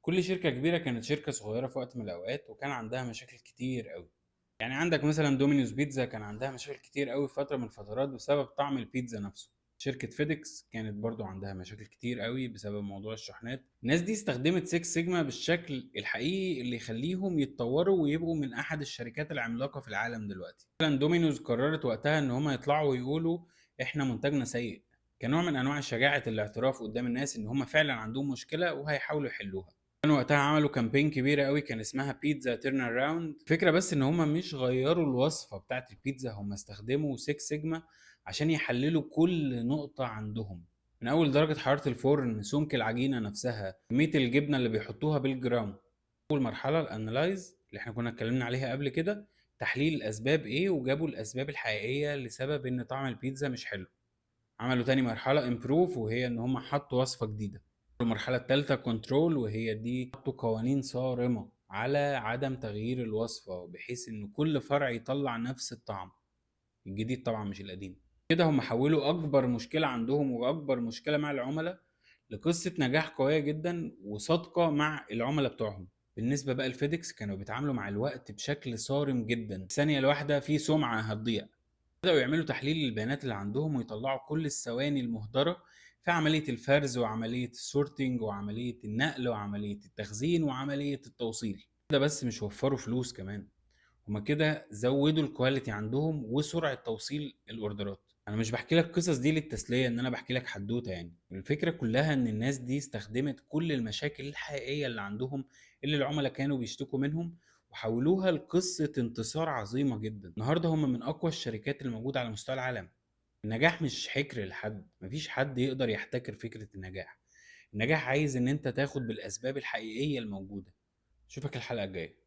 كل شركة كبيرة كانت شركة صغيرة في وقت من الأوقات، وكان عندها مشاكل كتير أوي. يعني عندك مثلا دومينوز بيتزا كان عندها مشاكل كتير أوي في فترة من الفترات بسبب طعم البيتزا نفسه. شركة فيديكس كانت برضو عندها مشاكل كتير أوي بسبب موضوع الشحنات. الناس دي استخدمت 6 سيجما بالشكل الحقيقي اللي يخليهم يتطوروا ويبقوا من أحد الشركات العملاقة في العالم دلوقتي. مثلا دومينوز قررت وقتها إن هما يطلعوا ويقولوا إحنا منتجنا سيء، كنوع من أنواع شجاعة الاعتراف قدام الناس إن هما فعلا عندهم مشكلة وهيحاولوا يحلوها. كانوا وقتها عملوا كامبين كبيرة أوي كان اسمها بيتزا تيرن أراوند. الفكرة بس إن هُم مش غيّروا الوصفة بتاعة البيتزا، هُم استخدموا 6 سيجما عشان يحلّلوا كل نقطة عندهم، من أول درجة حرارة الفرن، سمك العجينة نفسها، كمية الجبنة اللي بيحطوها بالجرام. أول مرحلة الanalyze اللي إحنا كنا اتكلمنا عليها قبل كده، تحليل الأسباب إيه، وجابوا الأسباب الحقيقية لسبب إن طعم البيتزا مش حلو. عملوا تاني مرحلة improve وهي إن هم حطوا وصفة جديدة. المرحلة التالتة control وهي دي حطوا قوانين صارمة على عدم تغيير الوصفة بحيث إن كل فرع يطلع نفس الطعم الجديد طبعا مش القديم. كده هم حولوا أكبر مشكلة عندهم وأكبر مشكلة مع العملاء لقصة نجاح قوية جدا وصادقة مع العملاء بتوعهم. بالنسبة بقى لفيديكس كانوا بيتعاملوا مع الوقت بشكل صارم جدا، ثانية الواحدة في سمعة هتضيع. بدأوا يعملوا تحليل للبيانات اللي عندهم ويطلعوا كل الثواني المهدرة في عملية الفرز وعملية السورتينج وعملية النقل وعملية التخزين وعملية التوصيل. ده بس مش وفروا فلوس كمان، هما كده زودوا الكواليتي عندهم وسرعة توصيل الاوردرات. انا مش بحكي لك القصص دي للتسلية ان انا بحكي لك حدوتة، يعني الفكرة كلها ان الناس دي استخدمت كل المشاكل الحقيقية اللي عندهم اللي العملاء كانوا بيشتكوا منهم وحولوها لقصة انتصار عظيمة جدا. النهاردة هم من اقوى الشركات اللي موجودة على مستوى العالم. النجاح مش حكر لحد، مفيش حد يقدر يحتكر فكرة النجاح. النجاح عايز ان انت تاخد بالاسباب الحقيقية الموجودة. اشوفك الحلقة الجاية.